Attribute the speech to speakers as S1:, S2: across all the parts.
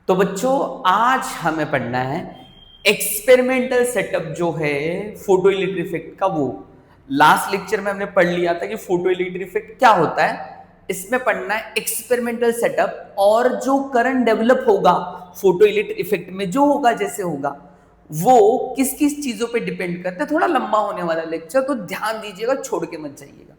S1: तो बच्चों आज हमें पढ़ना है एक्सपेरिमेंटल सेटअप जो है फोटो इलेक्ट्रिक इफेक्ट का। वो लास्ट लेक्चर में हमने पढ़ लिया था कि फोटो इलेक्ट्रिक इफेक्ट क्या होता है। इसमें पढ़ना है एक्सपेरिमेंटल सेटअप और जो करंट डेवलप होगा फोटो इलेक्ट्रिक इफेक्ट में जो होगा जैसे होगा वो किस किस चीजों पे डिपेंड करता है। थोड़ा लंबा होने वाला लेक्चर, तो ध्यान दीजिएगा, छोड़ के मत जाइएगा।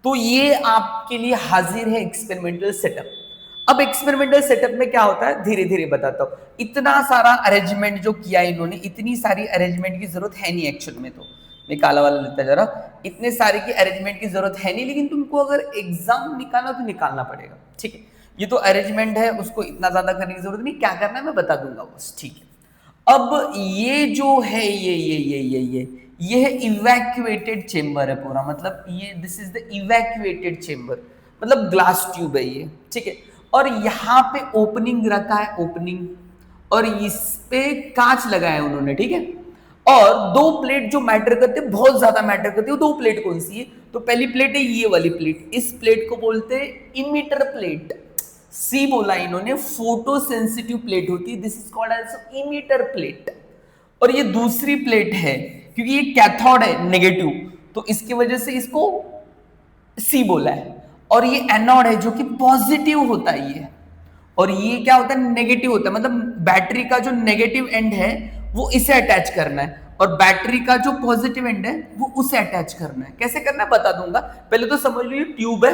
S1: तो ये आपके लिए हाजिर है एक्सपेरिमेंटल सेटअप। अब एक्सपेरिमेंटल सेटअप में क्या होता है धीरे धीरे बताता हूं। इतना सारा अरेंजमेंट जो किया इन्होंने, इतनी सारी अरेंजमेंट की जरूरत है नहीं एक्चुअल में। तो मैं काला वाला लेता जा रहा, इतने सारे की अरेंजमेंट की जरूरत है नहीं, लेकिन तुमको अगर एग्जाम निकालना तो निकालना पड़ेगा। ठीक है, ये तो अरेंजमेंट है, उसको इतना ज्यादा करने की जरूरत नहीं। क्या करना है मैं बता दूंगा बस। ठीक है, अब ये जो है ये है इवैक्यूएटेड चेंबर है पूरा। मतलब ये this is the evacuated chamber, मतलब ग्लास ट्यूब है ये। ठीक है, और यहाँ पे ओपनिंग रखा है, ओपनिंग, और इस पे कांच लगाया है उन्होंने। ठीक है, और दो प्लेट जो मैटर करते हैं, बहुत ज्यादा मैटर करती है। दो प्लेट कौन सी है? तो पहली प्लेट है ये वाली प्लेट, इस प्लेट को बोलते हैं इमिटर प्लेट। सी बोला इन्होंने, फोटो सेंसिटिव प्लेट होती है, this is called also emitter plate. और ये दूसरी प्लेट है क्योंकि ये कैथोड है नेगेटिव, तो इसकी वजह से इसको सी बोला है। और ये एनोड है जो कि पॉजिटिव होता है ये, और ये क्या होता है नेगेटिव होता है। मतलब बैटरी का जो नेगेटिव एंड है वो इसे अटैच करना है, और बैटरी का जो पॉजिटिव एंड है वो उसे अटैच करना है। कैसे करना है बता दूंगा, पहले तो समझ लो ये ट्यूब है,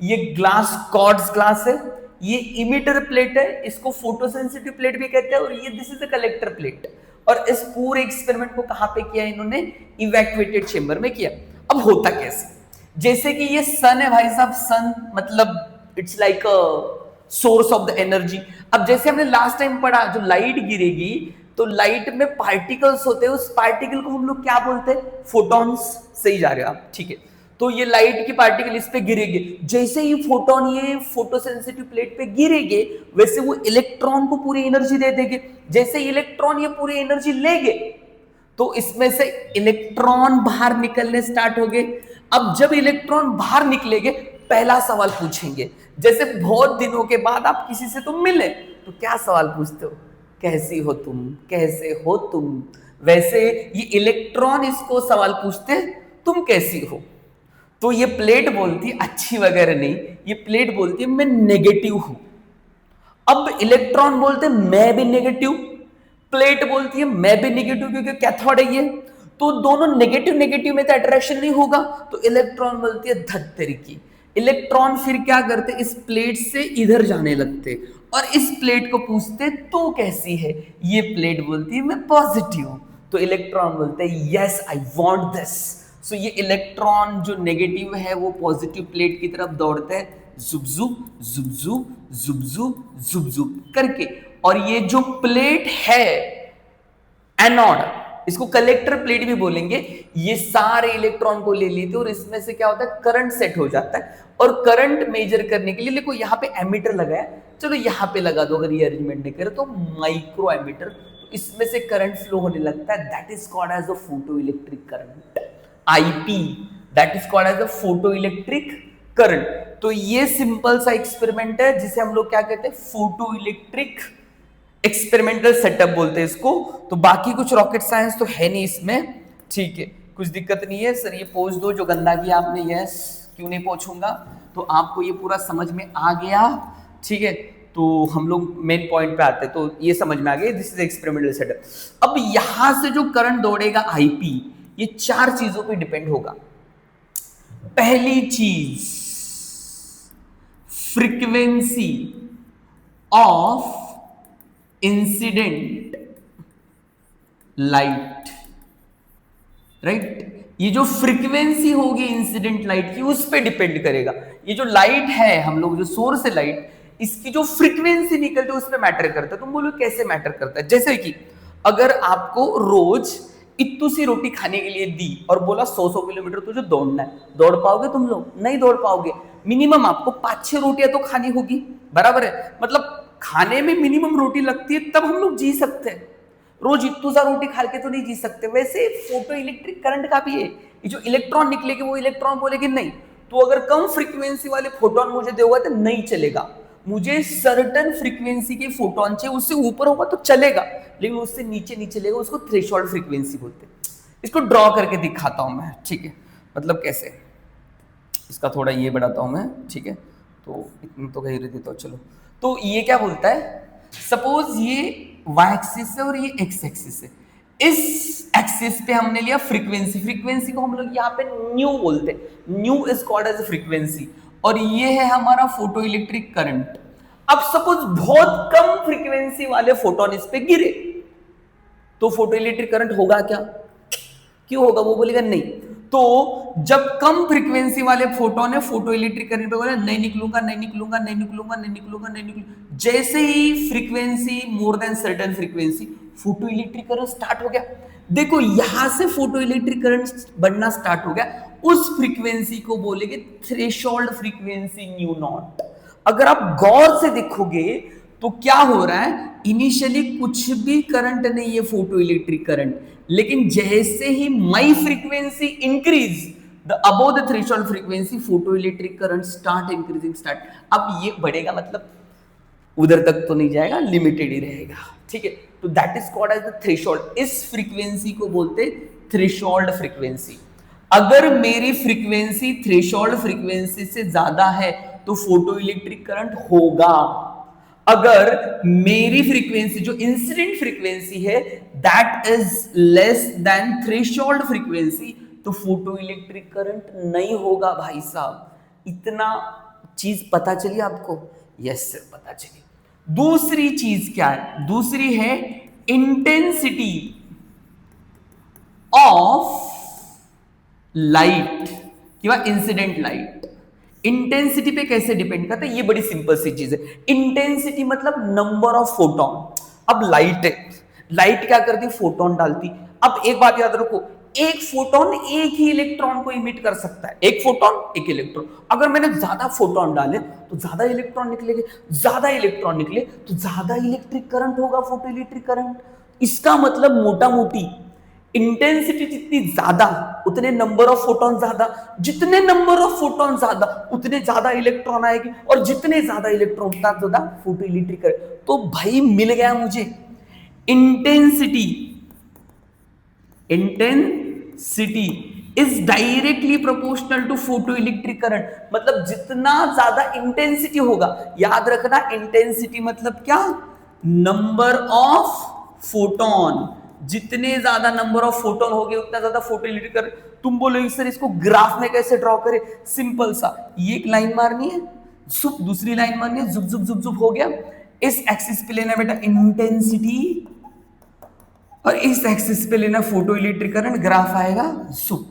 S1: ये ग्लास क्वार्ट्ज ग्लास है, ये इमिटर प्लेट है, इसको फोटोसेंसिटिव प्लेट भी कहते हैं, और ये this is the collector plate. और इस पूरे एक्सपेरिमेंट को कहां पे किया इन्होंने? इवैक्यूएटेड चेंबर में किया। अब होता कैसे? जैसे कि ये सन है भाई साहब, सन मतलब it's like a source of the energy. अब जैसे हमने लास्ट टाइम पढ़ा, जो लाइट गिरेगी तो लाइट में पार्टिकल्स होते हैं, उस पार्टिकल को हम लोग क्या बोलते हैं? फोटॉन्स। सही जा रहे हो आप, ठीक है। तो ये लाइट की पार्टिकल इस पे गिरेंगे, जैसे ही फोटोन ये फोटोसेंसिटिव प्लेट पे गिरेंगे वैसे वो इलेक्ट्रॉन को पूरी एनर्जी दे देंगे। जैसे इलेक्ट्रॉन ये पूरी एनर्जी लेंगे तो इसमें से इलेक्ट्रॉन बाहर निकलने स्टार्ट हो गए। अब जब इलेक्ट्रॉन बाहर निकलेंगे पहला सवाल पूछेंगे। जैसे बहुत दिनों के बाद आप किसी से तुम मिले तो क्या सवाल पूछते हो? कैसी हो तुम, कैसे हो तुम। वैसे ये इलेक्ट्रॉन इसको सवाल पूछते तुम कैसी हो। तो ये प्लेट बोलती अच्छी वगैरह नहीं, ये प्लेट बोलती है मैं नेगेटिव हूं। अब इलेक्ट्रॉन बोलते मैं भी नेगेटिव, प्लेट बोलती है मैं भी नेगेटिव, क्योंकि कैथोड है ये। तो दोनों नेगेटिव नेगेटिव में तो अट्रैक्शन नहीं होगा, तो इलेक्ट्रॉन बोलती है धत्तरी की। इलेक्ट्रॉन फिर क्या करते? इस प्लेट से इधर जाने लगते और इस प्लेट को पूछते तू कैसी है। ये प्लेट बोलती है मैं पॉजिटिव हूं, तो इलेक्ट्रॉन बोलते हैं यस आई वांट दिस। सो ये इलेक्ट्रॉन जो नेगेटिव है वो पॉजिटिव प्लेट की तरफ दौड़ते हैं, जुबजुब जुबजुब जुबजुब जुबजुब करके। और ये जो प्लेट है एनोड, इसको कलेक्टर प्लेट भी बोलेंगे, ये सारे इलेक्ट्रॉन को ले लेते और इसमें से क्या होता है? करंट सेट हो जाता है। और करंट मेजर करने के लिए देखो यहाँ पे एमीटर लगाया, चलो यहाँ पे लगा दो अगर ये अरेंजमेंट नहीं करे तो माइक्रो एमीटर, इसमें से करंट फ्लो होने लगता है। That is called as a photo electric current, IP. That is called as a photo electric current. तो ये सिंपल सा एक्सपेरिमेंट है जिसे हम लोग क्या कहते हैं? फोटो इलेक्ट्रिक एक्सपेरिमेंटल सेटअप बोलते हैं इसको। तो बाकी कुछ रॉकेट साइंस तो है नहीं इसमें, ठीक है, कुछ दिक्कत नहीं है। सर ये पोंछ दो जो गंदा किया आपने, यस, क्यों नहीं पोंछूंगा। तो आपको ये पूरा समझ में आ गया, ठीक है। तो हम लोग मेन पॉइंट पे आते हैं, तो ये समझ में आ गया, दिस इज एक्सपेरिमेंटल सेटअप। अब यहां से जो करंट दौड़ेगा आईपी, ये चार चीजों पे डिपेंड होगा। पहली चीज frequency of incident light, right. ये जो फ्रीक्वेंसी होगी इंसिडेंट लाइट की उस पे डिपेंड करेगा। ये जो लाइट है हम लोग जो सोर्स है लाइट, इसकी जो फ्रीक्वेंसी निकलती है उस पे मैटर करता है। तुम बोलो कैसे मैटर करता है? जैसे कि अगर आपको रोज इतनी सी रोटी खाने के लिए दी और बोला 100 किलोमीटर तुझे दौड़ना है, दौड़ पाओगे तुम लोग? नहीं दौड़ पाओगे। मिनिमम आपको 5-6 रोटियां तो खानी होगी, बराबर है। मतलब खाने में मिनिमम रोटी लगती है तब हम लोग जी सकते हैं, रोज इतनी सा रोटी खा के तो नहीं जी सकते। वैसे फोटो इलेक्ट्रिक करंट का भी है, ये जो इलेक्ट्रॉन निकलेगी वो इलेक्ट्रॉन बोलेगी नहीं, तो अगर कम फ्रीक्वेंसी वाले फोटोन मुझे दोगे तो नहीं चलेगा। मुझे सर्टन फ्रीक्वेंसी के फोटोन चाहिए, उससे ऊपर होगा तो चलेगा, लेकिन उससे नीचे नहीं चलेगा, उसको थ्रेशोल्ड फ्रीक्वेंसी बोलते हैं। इसको ड्रॉ करके दिखाता हूं मैं, ठीक है, मतलब कैसे, इसका थोड़ा ये बढ़ाता हूं मैं, ठीक है, तो इतना तो कहीं देता हूं, चलो। तो ये क्या बोलता है, सपोज ये y एक्सिस है और ये x एक्सिस है, इस एक्सिस पे हमने लिया फ्रीक्वेंसी, फ्रीक्वेंसी को हम लोग यहाँ पे न्यू बोलते हैं, nu is called as frequency, और ये है हमारा फोटो इलेक्ट्रिक करंट। अब सपोज बहुत कम फ्रीक्वेंसी वाले फोटोन इस पे गिरे तो फोटो इलेक्ट्रिक करंट होगा क्या, क्यों होगा, वो बोलेगा नहीं। तो जब कम फ्रीक्वेंसी वाले फोटोन है, फोटो इलेक्ट्रिक करंट पे बोले नहीं निकलूंगा, नहीं निकलूंगा, नहीं निकलूंगा, नहीं निकलूंगा, नहीं निकलूंगा, जैसे ही frequency more than certain frequency, photo electric current start हो गया। देखो यहां से फोटो इलेक्ट्रिक करंट बनना स्टार्ट हो गया, उस फ्रीक्वेंसी को बोलेंगे थ्रेशोल्ड फ्रीक्वेंसी न्यू नॉट। अगर आप गौर से देखोगे तो क्या हो रहा है, इनिशियली कुछ भी करंट नहीं है फोटो इलेक्ट्रिक करंट, लेकिन जैसे ही my frequency increase the above the threshold frequency, photo electric current start increasing start. अब ये बढ़ेगा, मतलब उधर तक तो नहीं जाएगा, लिमिटेड ही रहेगा, ठीक है। तो that is called as the threshold. इस फ्रीक्वेंसी को बोलते थ्रेशोल्ड फ्रीक्वेंसी। अगर मेरी फ्रीक्वेंसी थ्रेशोल्ड फ्रीक्वेंसी से ज्यादा है तो फोटो इलेक्ट्रिक करंट होगा। अगर मेरी फ्रीक्वेंसी जो इंसिडेंट फ्रीक्वेंसी है that is less than threshold frequency, तो फोटो इलेक्ट्रिक करंट नहीं होगा भाई साहब। इतना चीज पता चली आपको? यस सर, पता चली। दूसरी चीज क्या है? दूसरी है इंटेंसिटी ऑफ लाइट कि इंसिडेंट लाइट। इंटेंसिटी पे कैसे डिपेंड करता है? ये बड़ी सिंपल सी चीज है। इंटेंसिटी मतलब नंबर ऑफ फोटोन। अब लाइट है, लाइट क्या करती? फोटोन डालती। अब एक बात याद रखो, एक फोटोन एक ही इलेक्ट्रॉन को इमिट कर सकता है। एक फोटोन एक इलेक्ट्रॉन। अगर मैंने ज्यादा फोटोन डाले तो ज्यादा इलेक्ट्रॉन निकलेंगे, ज्यादा इलेक्ट्रॉन निकले तो ज्यादा इलेक्ट्रिक करंट होगा, फोटो इलेक्ट्रिक करंट। इसका मतलब मोटा मोटी इंटेंसिटी जितनी ज्यादा उतने नंबर ऑफ फोटोन ज्यादा, जितने नंबर ऑफ फोटोन ज्यादा उतने ज्यादा इलेक्ट्रॉन आएगी, और जितने ज्यादा इलेक्ट्रॉन उतना ज्यादा फोटो इलेक्ट्रिक करंट। तो भाई मिल गया मुझे intensity. Intensity is directly proportional to photo electric current. मतलब जितना ज्यादा इंटेंसिटी होगा, याद रखना इंटेंसिटी मतलब क्या? Number of photon. जितने ज्यादा नंबर ऑफ फोटोन हो गए उतना ज्यादा फोटो इलेक्ट्रिक करंट। तुम बोलोगे सर इसको ग्राफ में कैसे ड्रॉ करें? सिंपल सा, ये एक लाइन मारनी है, जुप, दूसरी लाइन मारनी है, जुप जुप जुप जुप, हो गया। इस एक्सिस पे लेना बेटा इंटेंसिटी, और इस एक्सिस पे लेना फोटो इलेक्ट्रिक करंट, ग्राफ आएगा जुप।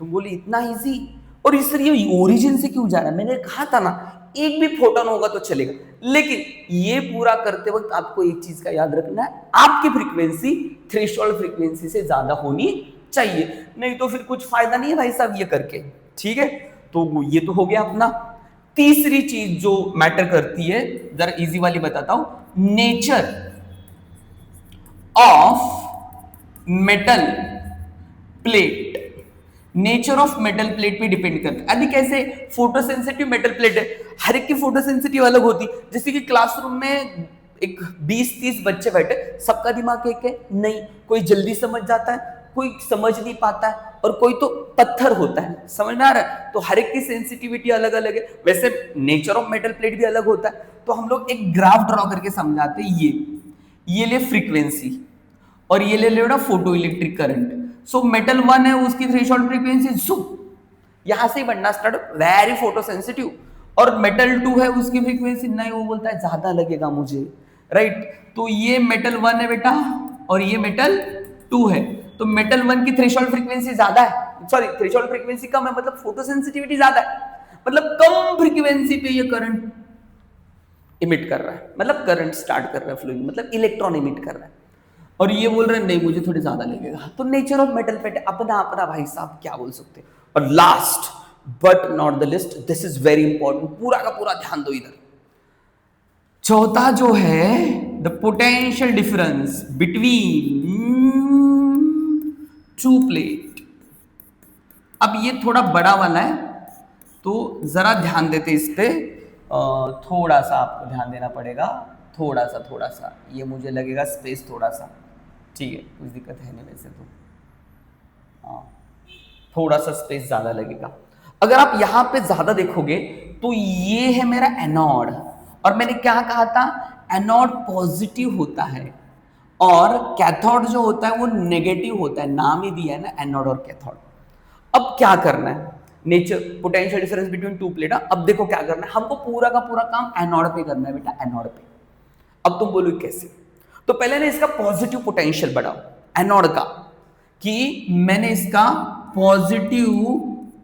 S1: तुम बोले इतना इजी, और इसलिए ओरिजिन से क्यों जा रहा है? मैंने कहा था ना एक भी फोटोन होगा तो चलेगा, लेकिन ये पूरा करते वक्त आपको एक चीज का याद रखना है, आपकी फ्रीक्वेंसी थ्रेशोल्ड फ्रीक्वेंसी से ज्यादा होनी चाहिए, नहीं तो फिर कुछ फायदा नहीं है भाई साहब ये करके, ठीक है। तो ये तो हो गया अपना। तीसरी चीज जो मैटर करती है, जरा इजी वाली बताता हूं, nature of metal plate. Nature of metal plate पे डिपेंड करता है। अभी कैसे? फोटोसेंसिटिव मेटल प्लेट है, हर एक की फोटोसेंसिटिव अलग होती। जैसे कि क्लासरूम में एक 20-30 बच्चे बैठे, सबका दिमाग एक है नहीं, कोई जल्दी समझ जाता है, कोई समझ नहीं पाता है, और कोई तो पत्थर होता है, समझ में आ रहा है? तो हर एक की सेंसिटिविटी अलग अलग है। वैसे नेचर ऑफ मेटल प्लेट भी अलग होता है। तो हम लोग एक ग्राफ ड्रॉ करके समझाते हैं। ये ले फ्रीक्वेंसी और ये ले बेटा photo electric current. So metal 1 है, उसकी थ्रेशोल्ड फ्रीक्वेंसी यहां से ही बढ़ना स्टार्ट, वेरी फोटो सेंसिटिव। और मेटल 2 है, उसकी फ्रीक्वेंसी नहीं, वो बोलता है ज्यादा लगेगा मुझे, राइट। तो ये मेटल 1 है बेटा, और ये मेटल 2 है। तो मेटल 1 की थ्रेशोल्ड फ्रीक्वेंसी ज्यादा है, सॉरी थ्रेशोल्ड फ्रीक्वेंसी कम है, मतलब फोटो सेंसिटिविटी ज्यादा है, मतलब कम फ्रीक्वेंसी पे ये करंट इमिट कर रहा है, मतलब करंट स्टार्ट कर रहा है फ्लोइंग, मतलब इलेक्ट्रॉन इमिट कर रहा है। और ये बोल रहे हैं नहीं मुझे थोड़ी ज्यादा लगेगा। तो नेचर ऑफ मेटल प्लेट अपना अपना भाई साहब क्या बोल सकते हैं। और last but not the list, this is very important, पूरा का पूरा ध्यान दो इधर। चौथा जो है the potential difference between two plate. अब ये थोड़ा बड़ा वाला है, तो जरा ध्यान देते इस पे। थोड़ा सा आपको ध्यान देना पड़ेगा, थोड़ा सा ये मुझे लगेगा स्पेस थोड़ा सा, ठीक है, कुछ दिक्कत है नहीं वैसे तो, हाँ थोड़ा सा स्पेस ज़्यादा लगेगा। अगर आप यहाँ पे ज़्यादा देखोगे तो ये है मेरा एनोड, और मैंने क्या कहा था, एनोड पॉजिटिव होता है और कैथोड जो होता है वो नेगेटिव होता है, नाम ही दिया है ना एनोड और कैथोड। अब क्या करना है, nature potential difference between two plate. अब देखो क्या करना है, हमको पूरा का पूरा काम एनोड पे करना है बेटा, एनोड पे। अब तुम बोलो कैसे, तो पहले ने इसका पॉजिटिव पोटेंशियल बढ़ाओ एनोड का, कि मैंने इसका पॉजिटिव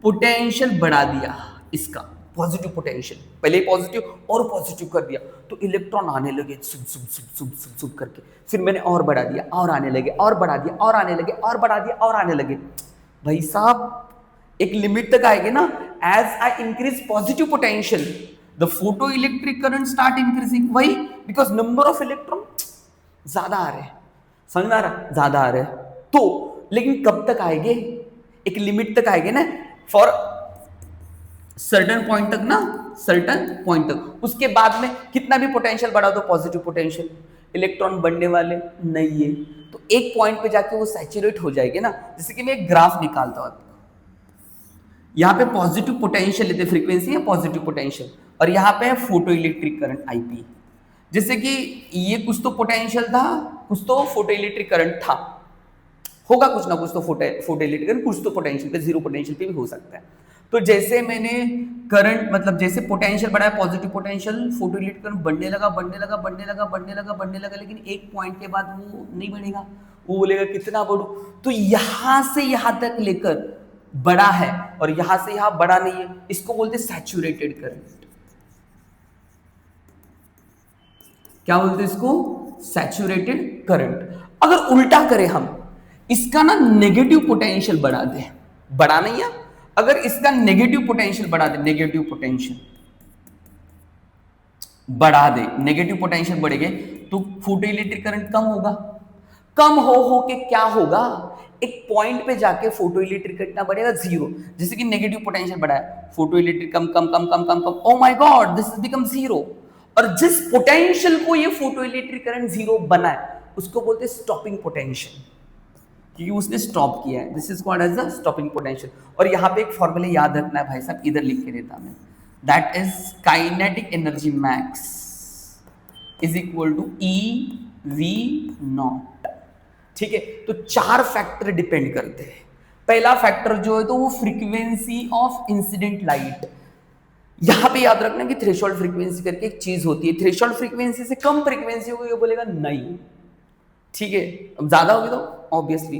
S1: पोटेंशियल बढ़ा दिया, इसका पॉजिटिव पोटेंशियल पहले ही पॉजिटिव और पॉजिटिव कर दिया तो इलेक्ट्रॉन आने लगे सुब सुब सुब सुब सुब सुब करके, फिर मैंने और बढ़ा दिया और आने लगे, और बढ़ा दिया और आने लगे, और बढ़ा दिया और आने लगे। भाई साहब एक लिमिट तक आएगी ना, as I increase positive potential the photo electric current start increasing, वही बिकॉज नंबर ऑफ इलेक्ट्रॉन ज्यादा आ रहे हैं, समझ में आ रहा है, ज्यादा आ रहे हैं तो, लेकिन कब तक आएंगे, एक लिमिट तक आएंगे ना, फॉर सर्टेन पॉइंट तक ना, सर्टेन पॉइंट तक, उसके बाद में कितना भी पोटेंशियल बढ़ा दो पॉजिटिव पोटेंशियल, इलेक्ट्रॉन बढ़ने वाले नहीं है, तो एक पॉइंट पे जाके वो सैचुरेट हो जाएंगे ना। जैसे कि मैं एक ग्राफ निकालता हूं, यहाँ पे पॉजिटिव पोटेंशियल लेते फ्रीक्वेंसी है पॉजिटिव पोटेंशियल, और यहाँ पे है फोटो इलेक्ट्रिक करंट आईपी। जैसे कि ये कुछ तो पोटेंशियल था, कुछ तो फोटो इलेक्ट्रिक करंट था, होगा कुछ ना कुछ तो फोटो इलेक्ट्रिक करंट, कुछ तो पोटेंशियल पे, जीरो पोटेंशियल पे भी हो सकता है। तो जैसे मैंने करंट मतलब जैसे पोटेंशियल बढ़ाया, positive potential, photo electric current बढ़ने लगा बढ़ने लगा बढ़ने लगा बढ़ने लगा बढ़ने लगा, लेकिन एक पॉइंट के बाद वो नहीं बढ़ेगा, वो बोलेगा कितना बढ़ू, तो यहां से यहां तक लेकर बड़ा है और यहां से यहां बड़ा नहीं है, इसको बोलते सैचुरेटेड करंट। क्या बोलते हैं इसको, सैचुरेटेड करंट। अगर उल्टा करें हम, इसका ना नेगेटिव पोटेंशियल बढ़ा दे, बढ़ा नहीं है, अगर इसका नेगेटिव पोटेंशियल बढ़ा दे, नेगेटिव पोटेंशियल बढ़ा दे, नेगेटिव पोटेंशियल बढ़ेगे तो फोटो इलेक्ट्रिक करंट कम होगा, कम हो के क्या होगा, एक पॉइंट पे जाके फोटो इलेक्ट्रिक कितना बढ़ेगा, जीरो। जैसे कि नेगेटिव पोटेंशियल बढ़ा है, photo electric come come come come come come, oh my God this is become zero. और जिस पोटेंशियल को ये फोटो इलेक्ट्रिक करंट जीरो बना है उसको बोलते हैं स्टॉपिंग पोटेंशियल, क्योंकि उसने स्टॉप किया है, this is called as the stopping potential. और यहाँ पे एक फॉर्मूला याद रखना है भाई साहब, इधर लिख के देता मैं, that is kinetic energy max is equal to e V naught. ठीक है, तो चार फैक्टर डिपेंड करते हैं। पहला फैक्टर जो है तो वो फ्रीक्वेंसी ऑफ इंसिडेंट लाइट, यहां पे याद रखना कि थ्रेशोल्ड फ्रीक्वेंसी करके एक चीज होती है, थ्रेशोल्ड फ्रीक्वेंसी से कम फ्रीक्वेंसी होगी ये बोलेगा नहीं, ठीक है, अब ज्यादा होगी तो ऑब्वियसली।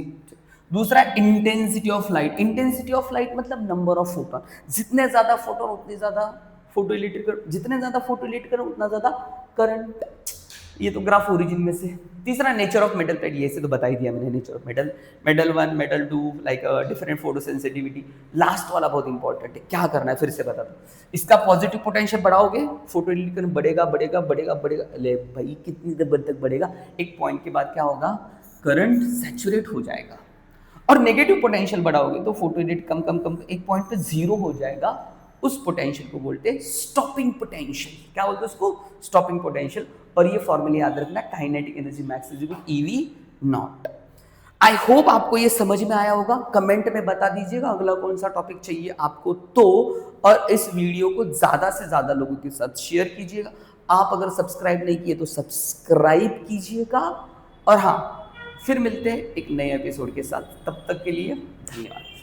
S1: दूसरा intensity of light, intensity of light मतलब नंबर ऑफ फोटोन, जितने ज्यादा फोटोन उतने ज्यादा फोटो इलेक्ट्रिक करंट, जितने ज्यादा फोटो इलेक्ट्रिक करंट उतना ज्यादा करंट, ये तो ग्राफ ओरिजिन में से। तीसरा नेचर ऑफ मेटल प्लेट, ये से तो बता ही दिया मैंने, nature of metal, metal 1 metal 2 like different photo sensitivity. Last वाला बहुत इंपॉर्टेंट है, क्या करना है फिर से बता दो, इसका पॉजिटिव पोटेंशियल बढ़ाओगे फोटो इलेक्ट्रिक करंट बढ़ेगा बढ़ेगा बढ़ेगा बढ़ेगा, ले भाई कितनी देर तक बढ़ेगा, एक पॉइंट के बाद क्या होगा, करंट सैचुरेट हो जाएगा। और नेगेटिव पोटेंशियल बढ़ाओगे तो फोटो इलेक्ट्रिक कम कम कम एक पॉइंट पे जीरो हो जाएगा, उस पोटेंशियल को बोलते हैं स्टॉपिंग पोटेंशियल। क्या बोलते हैं उसको, स्टॉपिंग पोटेंशियल। और ये फॉर्मूला याद रखना, kinetic energy max is equal to e V naught. I hope आपको ये समझ में आया होगा, कमेंट में बता दीजिएगा अगला कौन सा टॉपिक चाहिए आपको तो, और इस वीडियो को ज्यादा से ज्यादा लोगों के साथ शेयर कीजिएगा। आप अगर सब्सक्राइब नहीं किए तो सब्सक्राइब कीजिएगा, और हाँ फिर मिलते हैं एक नए एपिसोड के साथ, तब तक के लिए धन्यवाद।